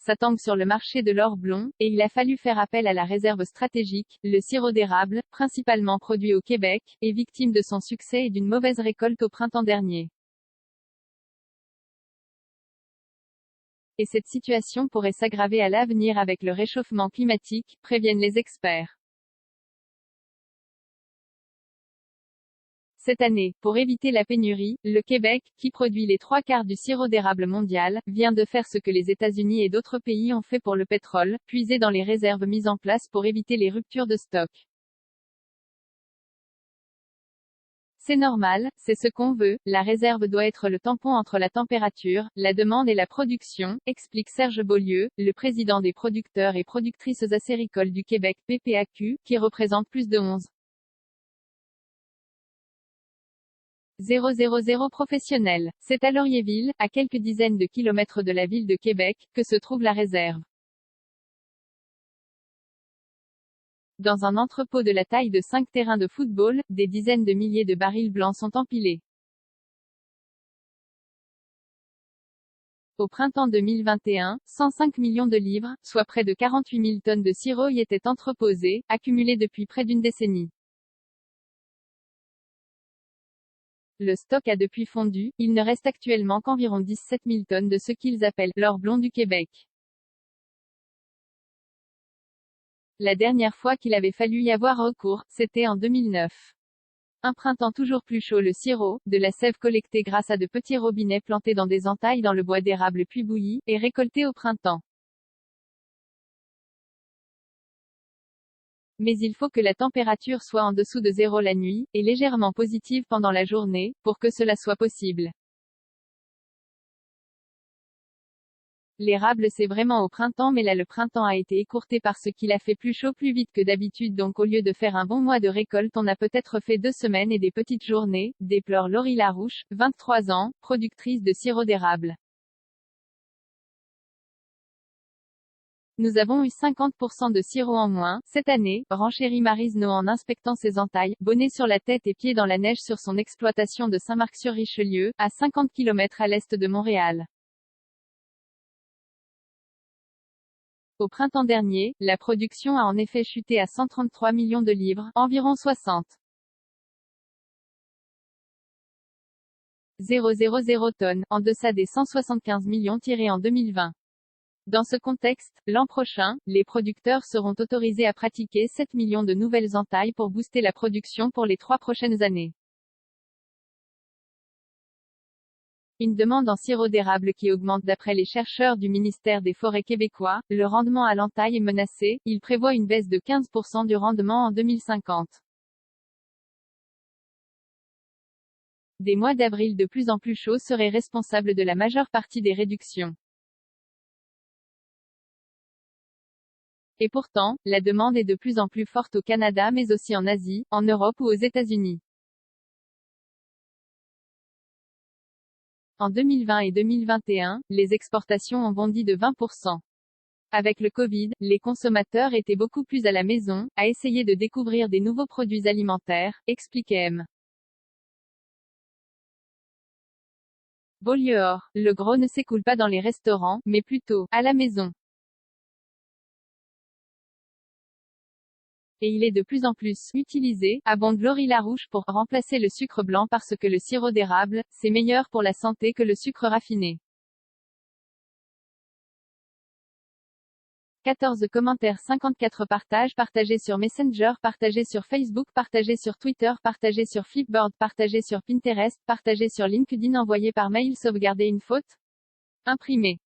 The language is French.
ça tangue sur le marché de l'or blond, et il a fallu faire appel à la réserve stratégique. Le sirop d'érable, principalement produit au Québec, est victime de son succès et d'une mauvaise récolte au printemps dernier. Et cette situation pourrait s'aggraver à l'avenir avec le réchauffement climatique, préviennent les experts. Cette année, pour éviter la pénurie, le Québec, qui produit les 3/4 du sirop d'érable mondial, vient de faire ce que les États-Unis et d'autres pays ont fait pour le pétrole, puiser dans les réserves mises en place pour éviter les ruptures de stock. C'est normal, c'est ce qu'on veut, la réserve doit être le tampon entre la température, la demande et la production, explique Serge Beaulieu, le président des producteurs et productrices acéricoles du Québec PPAQ, qui représente plus de 11,000 professionnels. C'est à Laurierville, à quelques dizaines de kilomètres de la ville de Québec, que se trouve la réserve. Dans un entrepôt de la taille de 5 terrains de football, des dizaines de milliers de barils blancs sont empilés. Au printemps 2021, 105 millions de livres, soit près de 48 000 tonnes de sirop y étaient entreposées, accumulées depuis près d'une décennie. Le stock a depuis fondu, il ne reste actuellement qu'environ 17 000 tonnes de ce qu'ils appellent l'or blond du Québec. La dernière fois qu'il avait fallu y avoir recours, c'était en 2009. Un printemps toujours plus chaud. Le sirop, de la sève collectée grâce à de petits robinets plantés dans des entailles dans le bois d'érable puis bouilli, est récolté au printemps. Mais il faut que la température soit en dessous de 0 la nuit, et légèrement positive pendant la journée, pour que cela soit possible. L'érable c'est vraiment au printemps, mais là le printemps a été écourté parce qu'il a fait plus chaud plus vite que d'habitude, donc au lieu de faire un bon mois de récolte on a peut-être fait 2 semaines et des petites journées, déplore Laurie Larouche, 23 ans, productrice de sirop d'érable. Nous avons eu 50% de sirop en moins, cette année, renchérit Maryse en inspectant ses entailles, bonnet sur la tête et pieds dans la neige sur son exploitation de Saint-Marc-sur-Richelieu, à 50 km à l'est de Montréal. Au printemps dernier, la production a en effet chuté à 133 millions de livres, environ 60,000 tonnes, en deçà des 175 millions tirés en 2020. Dans ce contexte, l'an prochain, les producteurs seront autorisés à pratiquer 7 millions de nouvelles entailles pour booster la production pour les 3 prochaines années. Une demande en sirop d'érable qui augmente d'après les chercheurs du ministère des Forêts québécois. Le rendement à l'entaille est menacé, il prévoit une baisse de 15% du rendement en 2050. Des mois d'avril de plus en plus chauds seraient responsables de la majeure partie des réductions. Et pourtant, la demande est de plus en plus forte au Canada mais aussi en Asie, en Europe ou aux États-Unis. En 2020 et 2021, les exportations ont bondi de 20%. Avec le Covid, les consommateurs étaient beaucoup plus à la maison, à essayer de découvrir des nouveaux produits alimentaires, explique M. Beaulieu. Or, le gros ne s'écoule pas dans les restaurants, mais plutôt, à la maison. Et il est de plus en plus utilisé, abonde Laurie Larouche, pour remplacer le sucre blanc parce que le sirop d'érable, c'est meilleur pour la santé que le sucre raffiné. 14 commentaires, 54 partages, partagés sur Messenger, partagés sur Facebook, partagés sur Twitter, partagés sur Flipboard, partagés sur Pinterest, partagés sur LinkedIn, envoyé par mail, sauvegarder une faute, imprimé.